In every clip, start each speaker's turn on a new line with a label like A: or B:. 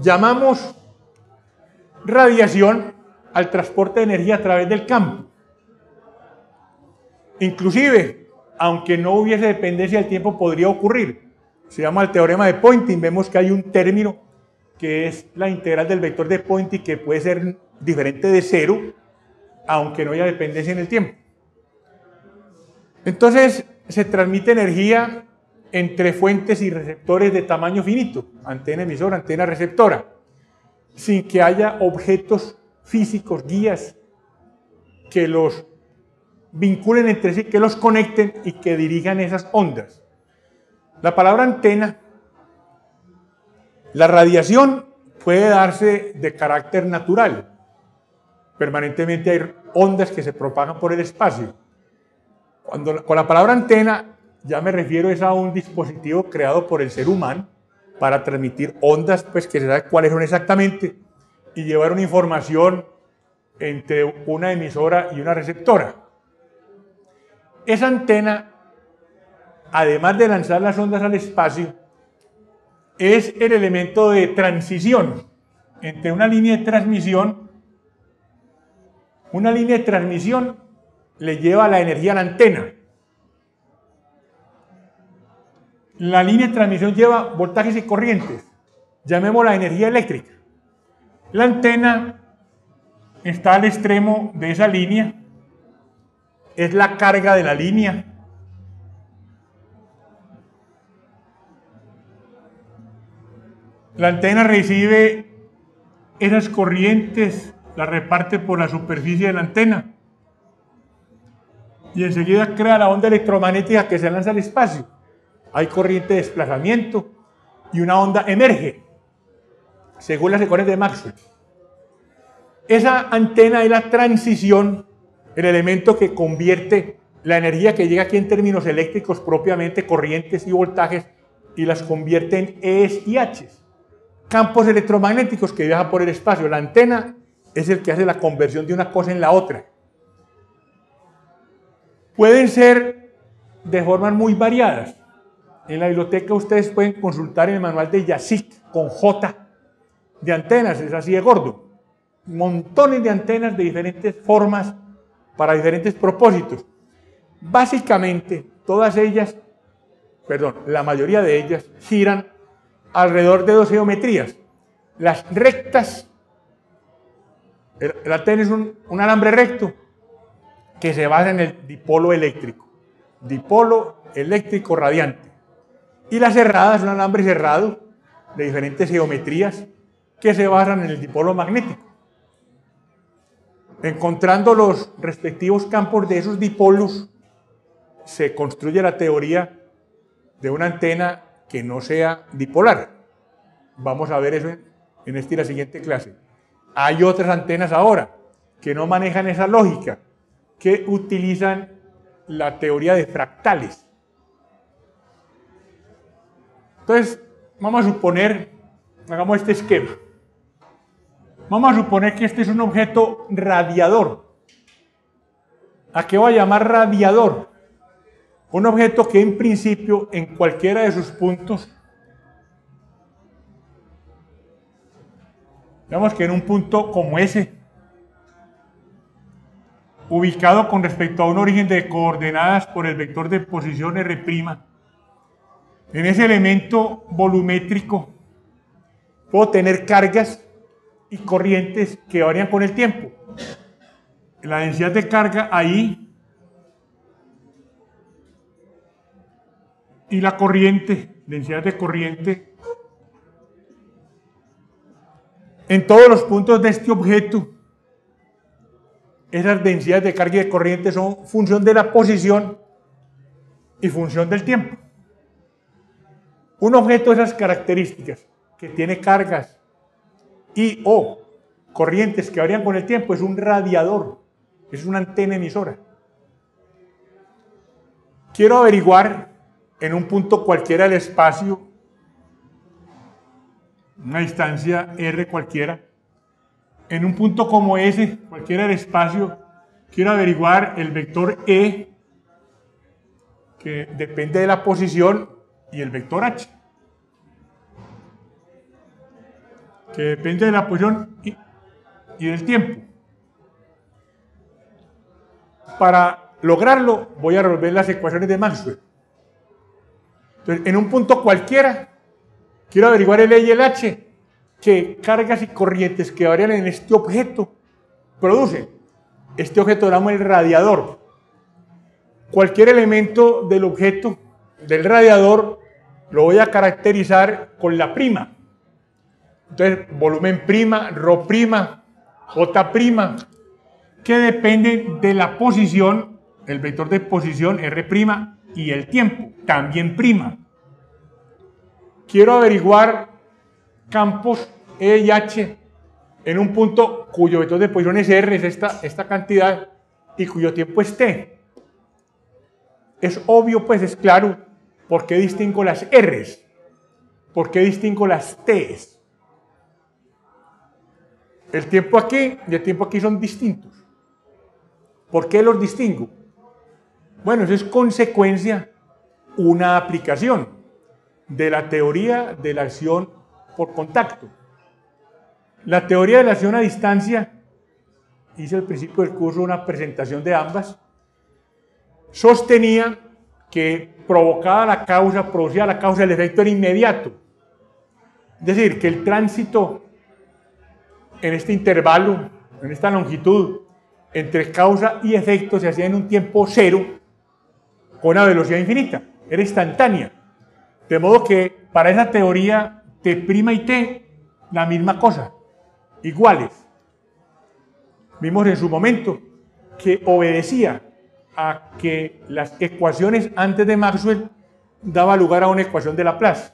A: Llamamos radiación al transporte de energía a través del campo. Inclusive, aunque no hubiese dependencia del tiempo, podría ocurrir. Se llama el teorema de Poynting. Vemos que hay un término que es la integral del vector de Poynting, que puede ser diferente de cero, aunque no haya dependencia en el tiempo. Entonces, se transmite energía entre fuentes y receptores de tamaño finito, antena emisora, antena receptora, sin que haya objetos físicos, guías, que los vinculen entre sí, que los conecten y que dirijan esas ondas. La palabra antena, la radiación puede darse de carácter natural. Permanentemente hay ondas que se propagan por el espacio. Con la palabra antena ya me refiero a un dispositivo creado por el ser humano para transmitir ondas, pues que se sabe cuáles son exactamente, y llevar una información entre una emisora y una receptora. Esa antena, además de lanzar las ondas al espacio, es el elemento de transición entre una línea de transmisión. Una línea de transmisión le lleva la energía a la antena. La línea de transmisión lleva voltajes y corrientes, llamémosla energía eléctrica. La antena está al extremo de esa línea, es la carga de la línea. La antena recibe esas corrientes, las reparte por la superficie de la antena y enseguida crea la onda electromagnética que se lanza al espacio. Hay corriente de desplazamiento y una onda emerge, según las ecuaciones de Maxwell. Esa antena es la transición, el elemento que convierte la energía que llega aquí en términos eléctricos propiamente, corrientes y voltajes, y las convierte en E's y H's, campos electromagnéticos que viajan por el espacio. La antena es el que hace la conversión de una cosa en la otra. Pueden ser de formas muy variadas. En la biblioteca ustedes pueden consultar en el manual de YASIC con J de antenas, es así de gordo. Montones de antenas de diferentes formas para diferentes propósitos. Básicamente, todas ellas, la mayoría de ellas giran alrededor de dos geometrías. Las rectas, el antena es un alambre recto que se basa en el dipolo eléctrico radiante. Y la cerrada es un alambre cerrado de diferentes geometrías que se basan en el dipolo magnético. Encontrando los respectivos campos de esos dipolos, se construye la teoría de una antena que no sea dipolar. Vamos a ver eso en esta y la siguiente clase. Hay otras antenas ahora que no manejan esa lógica, que utilizan la teoría de fractales. Entonces, vamos a suponer, hagamos este esquema. Vamos a suponer que este es un objeto radiador. ¿A qué voy a llamar radiador? Un objeto que en principio, en cualquiera de sus puntos, digamos que en un punto como ese, ubicado con respecto a un origen de coordenadas por el vector de posición R', en ese elemento volumétrico puedo tener cargas y corrientes que varían con el tiempo. La densidad de carga ahí y la corriente, densidad de corriente en todos los puntos de este objeto. Esas densidades de carga y de corriente son función de la posición y función del tiempo. Un objeto de esas características, que tiene cargas y o corrientes que varían con el tiempo, es un radiador, es una antena emisora. Quiero averiguar en un punto cualquiera del espacio, una distancia r cualquiera, en un punto como ese, cualquiera del espacio, quiero averiguar el vector E, que depende de la posición, y el vector H. que depende de la posición y del tiempo. Para lograrlo, voy a resolver las ecuaciones de Maxwell. Entonces, en un punto cualquiera, quiero averiguar el E y el H, qué cargas y corrientes que varían en este objeto producen. Este objeto lo llamamos el radiador. Cualquier elemento del objeto, del radiador, lo voy a caracterizar con la prima. Entonces, volumen prima, ρ prima, J prima, que dependen de la posición, el vector de posición R prima y el tiempo, también prima. Quiero averiguar campos E y H en un punto cuyo vector de posición es R, es esta cantidad, y cuyo tiempo es T. Es obvio, pues es claro, ¿por qué distingo las R's? ¿Por qué distingo las T's? El tiempo aquí y el tiempo aquí son distintos. ¿Por qué los distingo? Bueno, eso es consecuencia, una aplicación de la teoría de la acción por contacto. La teoría de la acción a distancia, hice al principio del curso una presentación de ambas, sostenía que producía la causa, el efecto era inmediato. Es decir, que el tránsito en este intervalo, en esta longitud, entre causa y efecto se hacía en un tiempo cero con una velocidad infinita, era instantánea. De modo que para esa teoría T' y T, la misma cosa, iguales. Vimos en su momento que obedecía a que las ecuaciones antes de Maxwell daba lugar a una ecuación de Laplace.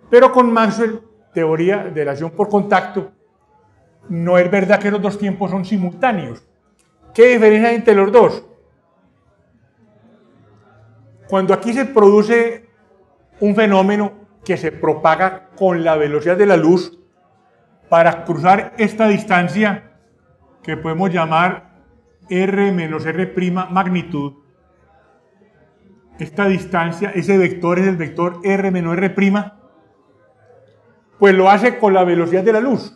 A: Pero con Maxwell, teoría de la acción por contacto, no es verdad que los dos tiempos son simultáneos. ¿Qué diferencia hay entre los dos? Cuando aquí se produce un fenómeno que se propaga con la velocidad de la luz para cruzar esta distancia que podemos llamar R menos R' magnitud, esta distancia, ese vector es el vector R menos R', pues lo hace con la velocidad de la luz.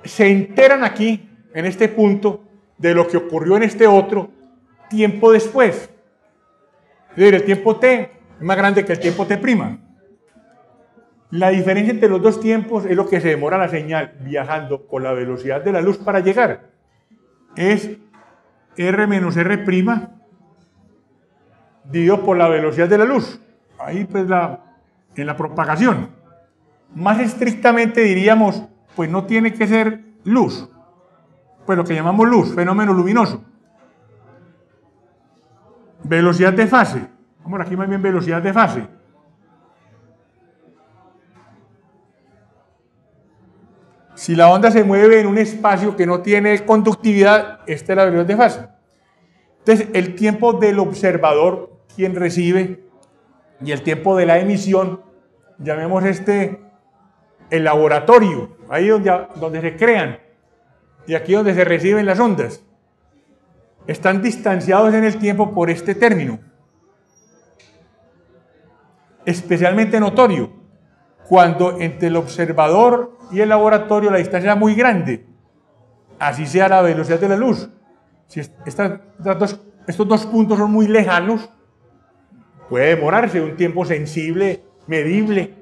A: Se enteran aquí, en este punto, de lo que ocurrió en este otro tiempo después. Es decir, el tiempo t es más grande que el tiempo t'. La diferencia entre los dos tiempos es lo que se demora la señal viajando con la velocidad de la luz para llegar. Es R menos R' dividido por la velocidad de la luz. Ahí pues en la propagación. Más estrictamente diríamos, pues no tiene que ser luz, pues lo que llamamos luz, fenómeno luminoso. Velocidad de fase, vamos aquí más bien velocidad de fase. Si la onda se mueve en un espacio que no tiene conductividad, esta es la velocidad de fase. Entonces, el tiempo del observador, quien recibe, y el tiempo de la emisión, llamemos el laboratorio, ahí donde se crean, y aquí donde se reciben las ondas, están distanciados en el tiempo por este término. Especialmente notorio, cuando entre el observador y el laboratorio la distancia es muy grande, así sea la velocidad de la luz. Si estos dos puntos son muy lejanos, puede demorarse un tiempo sensible, medible,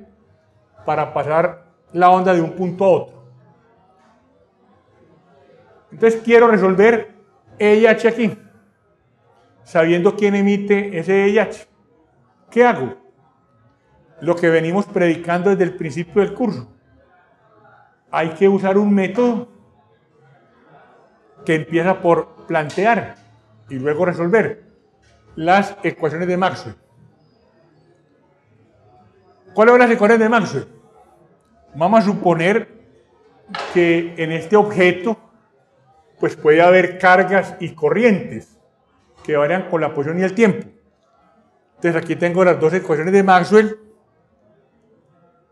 A: para pasar la onda de un punto a otro. Entonces quiero resolver E y H aquí, sabiendo quién emite ese E y H. ¿Qué hago? Lo que venimos predicando desde el principio del curso. Hay que usar un método que empieza por plantear y luego resolver las ecuaciones de Maxwell. ¿Cuáles son las ecuaciones de Maxwell? Vamos a suponer que en este objeto pues puede haber cargas y corrientes que varían con la posición y el tiempo. Entonces aquí tengo las dos ecuaciones de Maxwell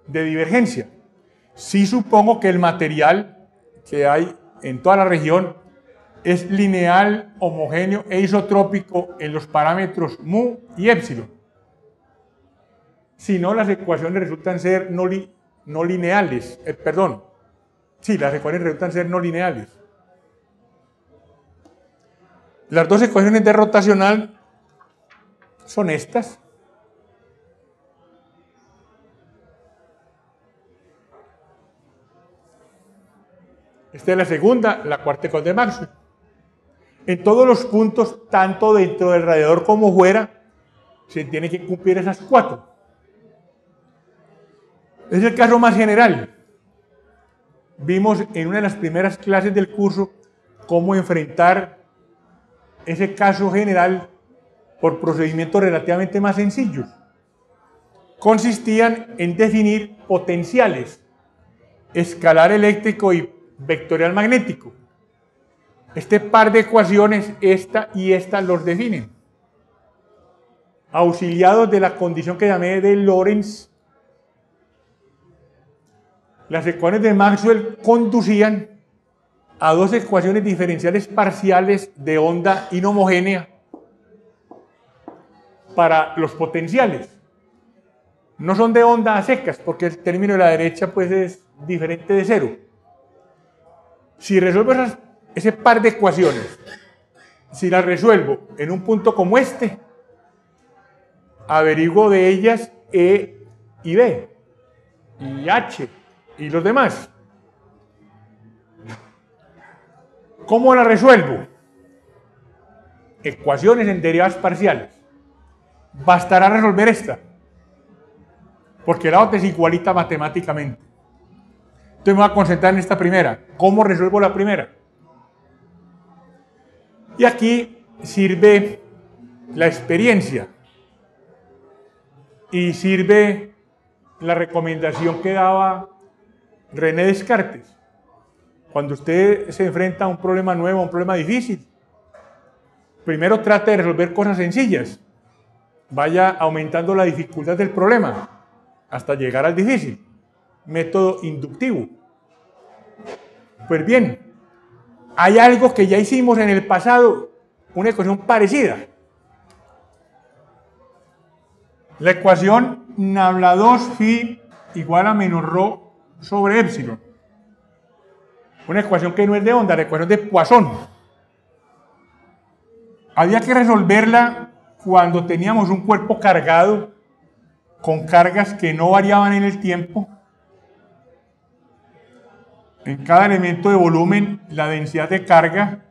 A: de divergencia. Si supongo que el material que hay en toda la región es lineal, homogéneo e isotrópico en los parámetros mu y épsilon. Si no, las ecuaciones resultan ser no no lineales. Perdón. Sí, las ecuaciones resultan ser no lineales. Las dos ecuaciones de rotacional son estas. Esta es la segunda, la cuarta ecuación de Maxwell. En todos los puntos, tanto dentro del radiador como fuera, se tiene que cumplir esas cuatro. Es el caso más general. Vimos en una de las primeras clases del curso cómo enfrentar ese caso general por procedimientos relativamente más sencillos. Consistían en definir potenciales, escalar eléctrico y vectorial magnético. Este par de ecuaciones, esta y esta, los definen. Auxiliados de la condición que llamé de Lorentz, las ecuaciones de Maxwell conducían a dos ecuaciones diferenciales parciales de onda inhomogénea para los potenciales. No son de onda a secas, porque el término de la derecha pues es diferente de cero. Si resuelvo ese par de ecuaciones, si las resuelvo en un punto como este, averiguo de ellas E y B, y H, y los demás. ¿Cómo la resuelvo? Ecuaciones en derivadas parciales. Bastará resolver esta, porque la otra es igualita matemáticamente. Entonces me voy a concentrar en esta primera. ¿Cómo resuelvo la primera? Y aquí sirve la experiencia y sirve la recomendación que daba René Descartes. Cuando usted se enfrenta a un problema nuevo, a un problema difícil, primero trate de resolver cosas sencillas. Vaya aumentando la dificultad del problema hasta llegar al difícil. Método inductivo. Pues bien, hay algo que ya hicimos en el pasado, una ecuación parecida. La ecuación nabla 2 phi igual a menos rho sobre épsilon. Una ecuación que no es de onda, la ecuación de Poisson. Había que resolverla cuando teníamos un cuerpo cargado con cargas que no variaban en el tiempo. En cada elemento de volumen, la densidad de carga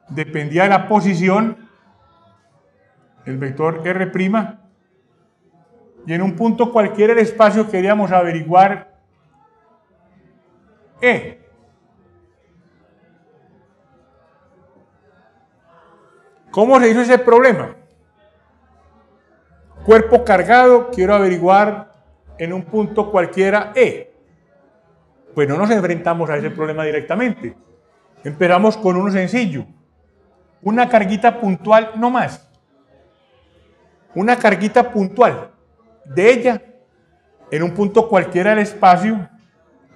A: dependía de la posición, el vector R', y en un punto cualquiera del espacio queríamos averiguar E. ¿Cómo se hizo ese problema? Cuerpo cargado, quiero averiguar en un punto cualquiera E. Pues no nos enfrentamos a ese problema directamente. Empezamos con uno sencillo. Una carguita puntual, no más. Una carguita puntual. De ella, en un punto cualquiera del espacio,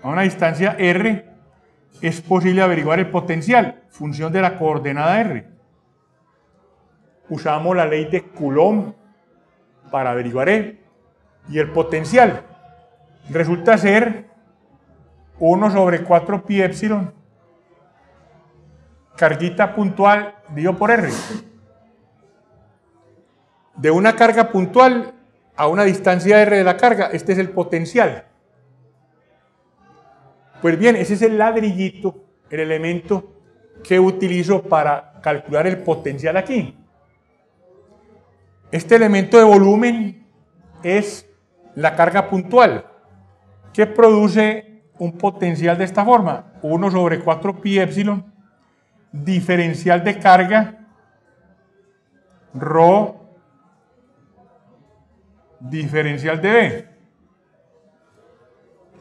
A: a una distancia R, es posible averiguar el potencial, función de la coordenada R. Usamos la ley de Coulomb para averiguar E. Y el potencial resulta ser 1 sobre 4 pi épsilon, carguita puntual dividido por R. De una carga puntual a una distancia R de la carga, este es el potencial. Pues bien, ese es el ladrillito, el elemento que utilizo para calcular el potencial aquí. Este elemento de volumen es la carga puntual, que produce un potencial de esta forma, 1 sobre 4 pi épsilon, diferencial de carga, rho, diferencial de B.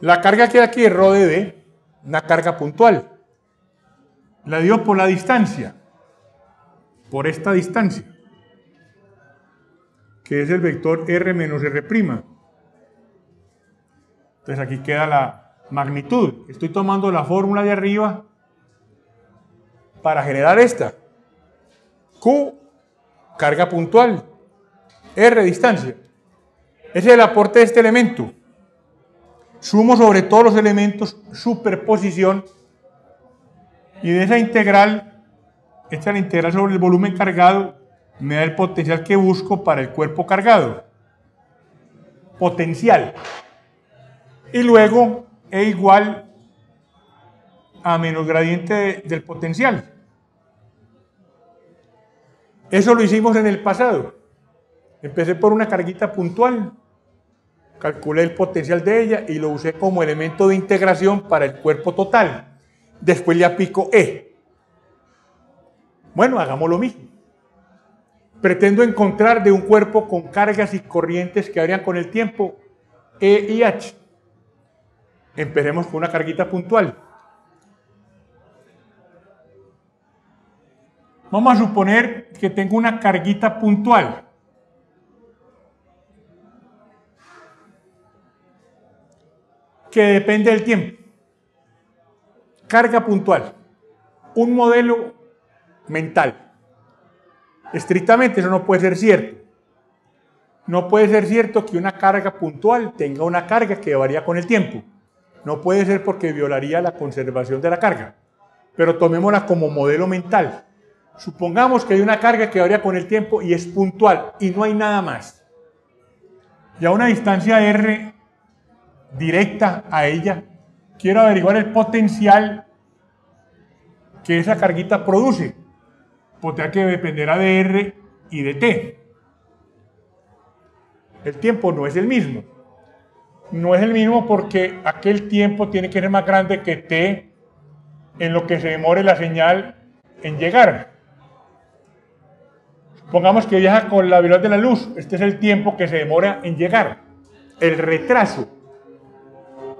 A: La carga que hay aquí es rho de B, una carga puntual. La divido por la distancia, por esta distancia, que es el vector R menos R'. Entonces aquí queda la magnitud. Estoy tomando la fórmula de arriba para generar esta. Q, carga puntual. R, distancia. Ese es el aporte de este elemento. Sumo sobre todos los elementos superposición y de esa integral, esta la integral sobre el volumen cargado, me da el potencial que busco para el cuerpo cargado. Potencial. Y luego E igual a menos gradiente del potencial. Eso lo hicimos en el pasado. Empecé por una carguita puntual, calculé el potencial de ella y lo usé como elemento de integración para el cuerpo total. Después le aplico E. Bueno, hagamos lo mismo. Pretendo encontrar de un cuerpo con cargas y corrientes que varían con el tiempo E y H. Empecemos con una carguita puntual. Vamos a suponer que tengo una carguita puntual. Que depende del tiempo. Carga puntual. Un modelo mental. Estrictamente eso no puede ser cierto. No puede ser cierto que una carga puntual tenga una carga que varía con el tiempo. No puede ser porque violaría la conservación de la carga. Pero tomémosla como modelo mental. Supongamos que hay una carga que varía con el tiempo y es puntual y no hay nada más. Y a una distancia R directa a ella, quiero averiguar el potencial que esa carguita produce. Potencial que dependerá de R y de T. El tiempo no es el mismo. No es el mismo porque aquel tiempo tiene que ser más grande que T en lo que se demore la señal en llegar. Supongamos que viaja con la velocidad de la luz. Este es el tiempo que se demora en llegar. El retraso.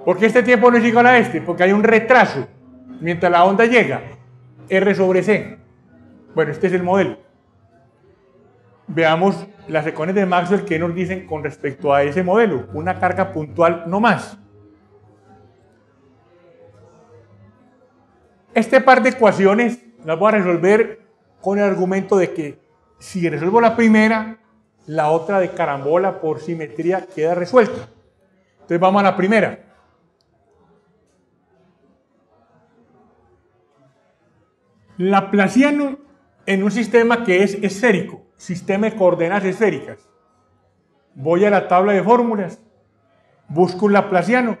A: ¿Por qué este tiempo no es igual a este? Porque hay un retraso mientras la onda llega. R sobre C. Bueno, este es el modelo. Veamos las ecuaciones de Maxwell que nos dicen con respecto a ese modelo. Una carga puntual no más. Este par de ecuaciones las voy a resolver con el argumento de que si resuelvo la primera, la otra de carambola por simetría queda resuelta. Entonces vamos a la primera. Laplaciano en un sistema que es esférico, sistema de coordenadas esféricas. Voy a la tabla de fórmulas, busco un laplaciano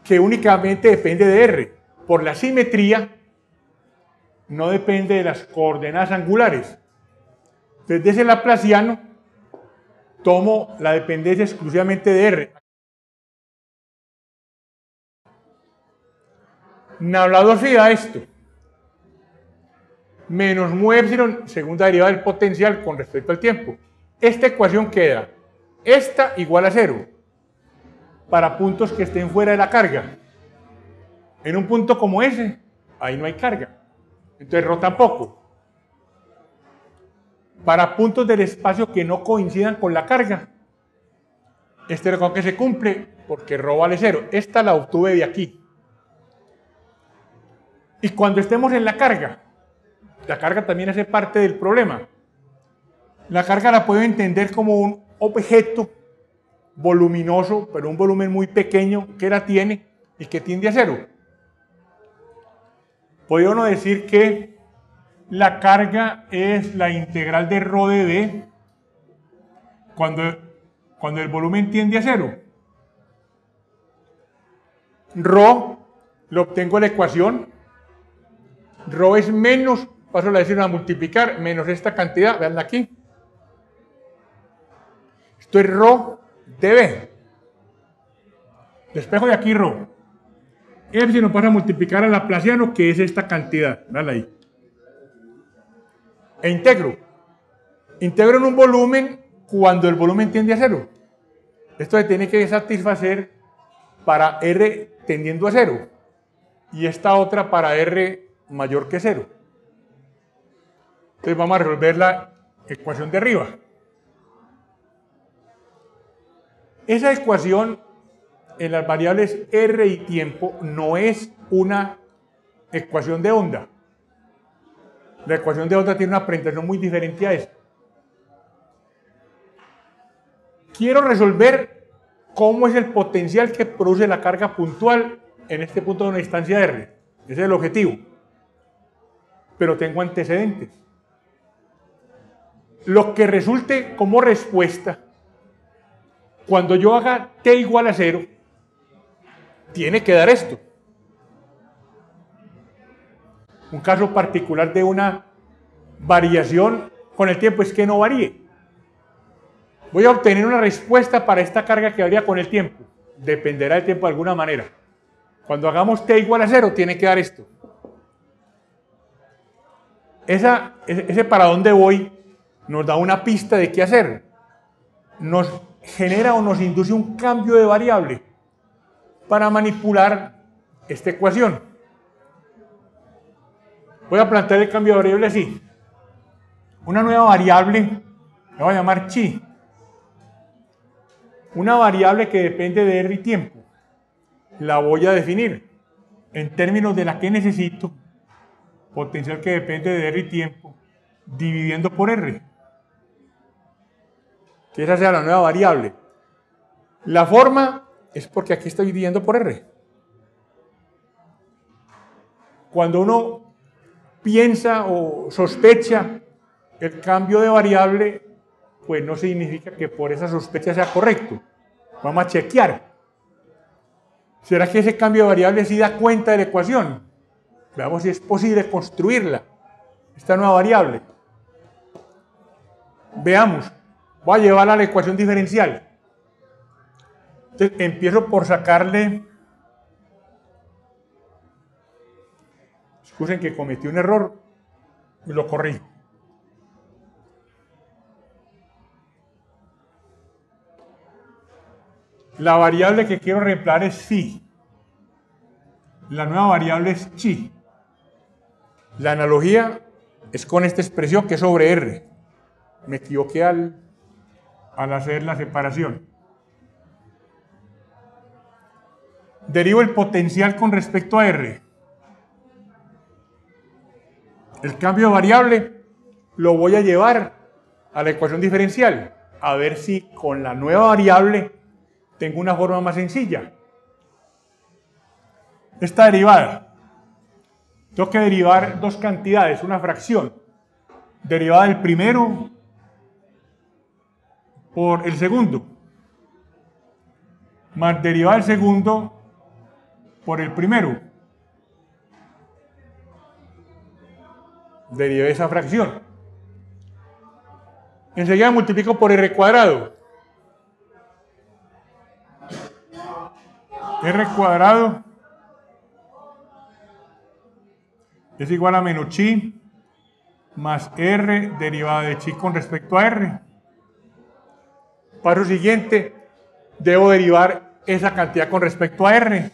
A: que únicamente depende de R. Por la simetría, no depende de las coordenadas angulares. Entonces, de ese laplaciano, tomo la dependencia exclusivamente de R. La velocidad esto. Menos mu epsilon, segunda derivada del potencial con respecto al tiempo. Esta ecuación queda, esta igual a 0, para puntos que estén fuera de la carga. En un punto como ese, ahí no hay carga. Entonces ρ tampoco. Para puntos del espacio que no coincidan con la carga, este es con que se cumple porque ρ vale 0. Esta la obtuve de aquí. Y cuando estemos en la carga también hace parte del problema. La carga la puedo entender como un objeto voluminoso, pero un volumen muy pequeño que la tiene y que tiende a 0. Puede uno decir que la carga es la integral de ρ de d cuando el volumen tiende a 0. Ρ lo obtengo en la ecuación. Ρ es menos, paso la decisión a multiplicar, menos esta cantidad, veanla aquí. Esto es ρ de b. Despejo de aquí ρ. Epsilon pasa a multiplicar al laplaciano, que es esta cantidad, veanla ahí. E integro. Integro en un volumen cuando el volumen tiende a 0. Esto se tiene que satisfacer para R tendiendo a 0. Y esta otra para R mayor que 0. Entonces vamos a resolver la ecuación de arriba. Esa ecuación en las variables R y tiempo no es una ecuación de onda. La ecuación de onda tiene una presentación muy diferente a esta. Quiero resolver cómo es el potencial que produce la carga puntual en este punto de una distancia r. Ese es el objetivo. Pero tengo antecedentes. Lo que resulte como respuesta, cuando yo haga t igual a 0, tiene que dar esto. Un caso particular de una variación con el tiempo es que no varíe. Voy a obtener una respuesta para esta carga que varía con el tiempo. Dependerá del tiempo de alguna manera. Cuando hagamos t igual a 0, tiene que dar esto. Ese para dónde voy nos da una pista de qué hacer. Nos genera o nos induce un cambio de variable para manipular esta ecuación. Voy a plantear el cambio de variable así. Una nueva variable, la voy a llamar chi. Una variable que depende de r y tiempo. La voy a definir en términos de la que necesito, potencial que depende de r y tiempo, dividiendo por r. Que esa sea la nueva variable. La forma es porque aquí estoy dividiendo por r. Cuando uno piensa o sospecha el cambio de variable, pues no significa que por esa sospecha sea correcto. Vamos a chequear. ¿Será que ese cambio de variable sí da cuenta de la ecuación? Veamos si es posible construirla, esta nueva variable. Veamos. Voy a llevarla a la ecuación diferencial. Entonces empiezo por sacarle. Excusen que cometí un error y lo corrijo. La variable que quiero reemplazar es phi. La nueva variable es chi. La analogía es con esta expresión que es sobre r. Me equivoqué al hacer la separación. Derivo el potencial con respecto a r. El cambio de variable lo voy a llevar a la ecuación diferencial, a ver si con la nueva variable tengo una forma más sencilla. Esta derivada, tengo que derivar dos cantidades, una fracción. Derivada del primero por el segundo, más derivada del segundo por el primero. Derivé esa fracción. Enseguida multiplico por r cuadrado. R cuadrado es igual a menos chi más r derivada de chi con respecto a r. Paso siguiente, debo derivar esa cantidad con respecto a r.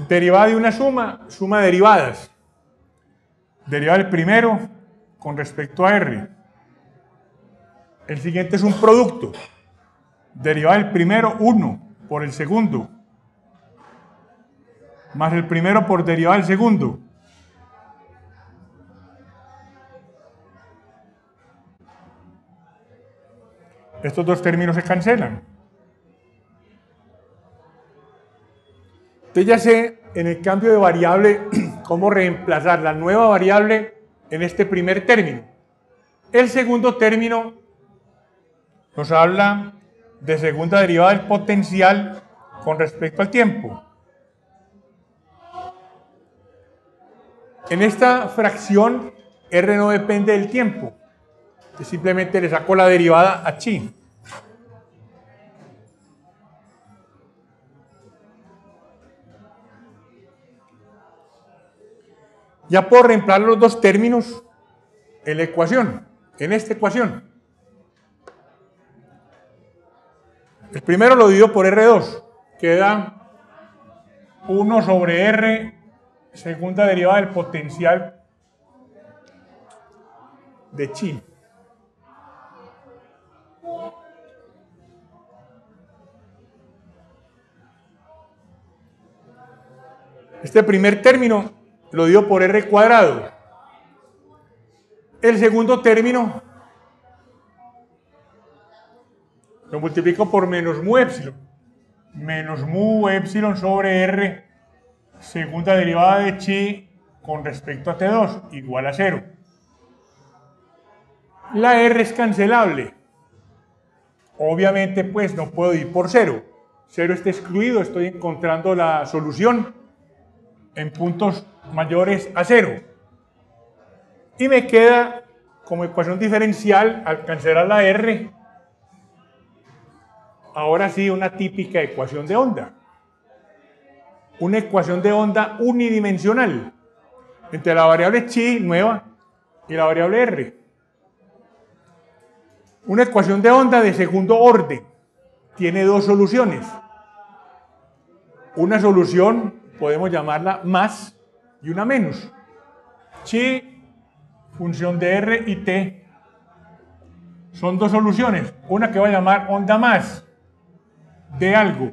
A: Derivada de una suma de derivadas. Derivada del primero con respecto a r. El siguiente es un producto. Derivada del primero, 1 por el segundo. Más el primero por derivada del segundo. Estos dos términos se cancelan. Entonces ya sé en el cambio de variable cómo reemplazar la nueva variable en este primer término. El segundo término nos habla de segunda derivada del potencial con respecto al tiempo. En esta fracción, r no depende del tiempo. Simplemente le saco la derivada a chi. Ya puedo reemplazar los dos términos en la ecuación, en esta ecuación. El primero lo divido por R2, queda 1 sobre R, segunda derivada del potencial de chi. Este primer término lo divido por r cuadrado. El segundo término lo multiplico por menos mu épsilon. Menos mu épsilon sobre r, segunda derivada de chi con respecto a T2, igual a 0. La r es cancelable. Obviamente, pues no puedo ir por 0. 0 está excluido, estoy encontrando la solución en puntos mayores a 0. Y me queda como ecuación diferencial, al cancelar la r, ahora sí una típica ecuación de onda. Una ecuación de onda unidimensional entre la variable chi nueva y la variable r. Una ecuación de onda de segundo orden tiene dos soluciones. Una solución podemos llamarla más y una menos. Chi, función de r y t, son dos soluciones. Una que voy a llamar onda más de algo,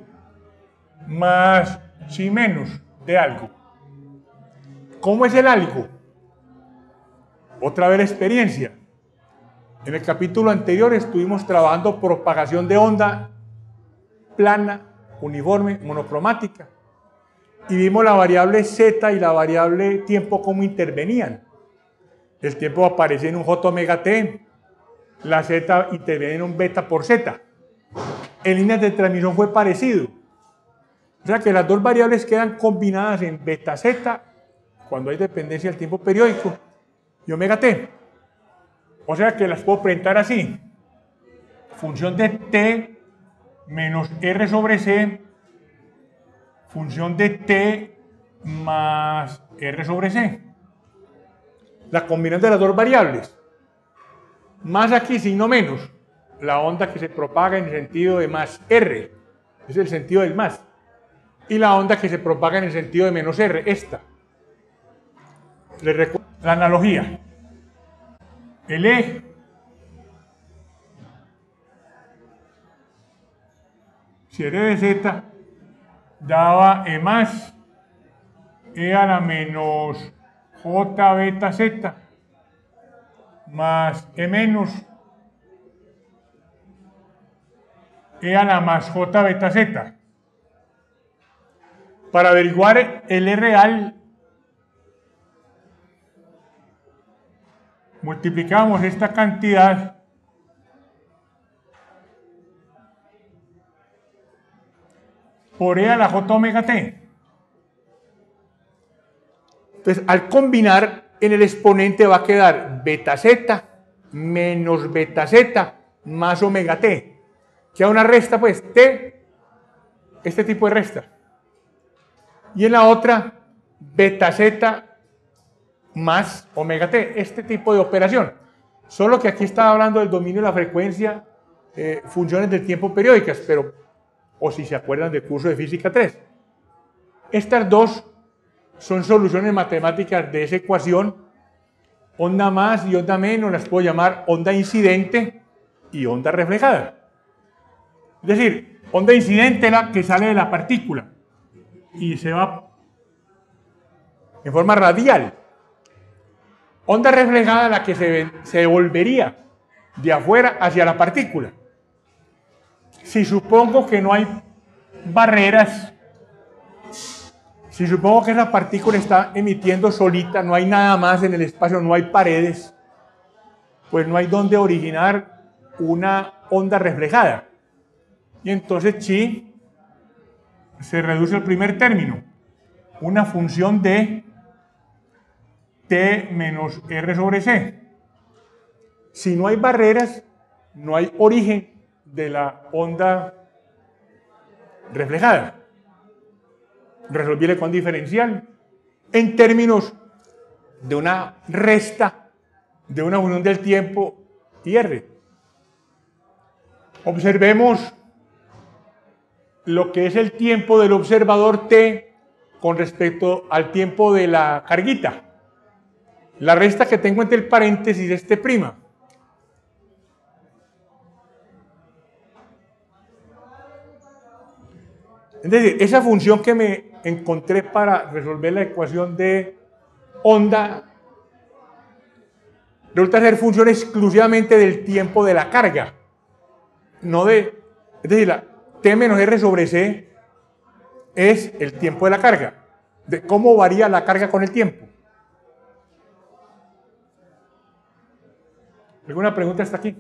A: más chi menos de algo. ¿Cómo es el algo? Otra vez la experiencia. En el capítulo anterior estuvimos trabajando propagación de onda plana, uniforme, monocromática. Y vimos la variable z y la variable tiempo cómo intervenían. El tiempo aparece en un j omega t, la z interviene en un beta por z. En líneas de transmisión fue parecido. O sea que las dos variables quedan combinadas en beta z, cuando hay dependencia del tiempo periódico, y omega t. O sea que las puedo presentar así. Función de t menos r sobre c, función de t más r sobre c. La combinación de las dos variables. Más aquí, signo menos. La onda que se propaga en el sentido de más r. Es el sentido del más. Y la onda que se propaga en el sentido de menos r, esta. Les recuerdo la analogía. El E si R de Z daba E más E a la menos J beta Z más E menos E a la más J beta Z. Para averiguar el E real, multiplicamos esta cantidad por E a la J omega T. Entonces, al combinar, en el exponente va a quedar beta Z menos beta Z más omega T. Queda una resta, pues, T, este tipo de resta. Y en la otra, beta Z más omega t, este tipo de operación. Solo que aquí está hablando del dominio de la frecuencia, funciones del tiempo periódicas, pero, o si se acuerdan del curso de física 3. Estas dos son soluciones matemáticas de esa ecuación. Onda más y onda menos las puedo llamar onda incidente y onda reflejada. Es decir, onda incidente es la que sale de la partícula y se va en forma radial. Onda reflejada la que se devolvería de afuera hacia la partícula. Si supongo que no hay barreras, si supongo que esa partícula está emitiendo solita, no hay nada más en el espacio, no hay paredes, pues no hay donde originar una onda reflejada. Y entonces chi se reduce al primer término, una función de T menos R sobre C. Si no hay barreras, no hay origen de la onda reflejada. Resolví la ecuación diferencial en términos de una resta de una función del tiempo y R. Observemos lo que es el tiempo del observador T con respecto al tiempo de la carguita. La resta que tengo entre el paréntesis es T'. Es decir, esa función que me encontré para resolver la ecuación de onda resulta ser función exclusivamente del tiempo de la carga. Es decir, la T menos R sobre C es el tiempo de la carga. De cómo varía la carga con el tiempo. ¿Alguna pregunta hasta aquí?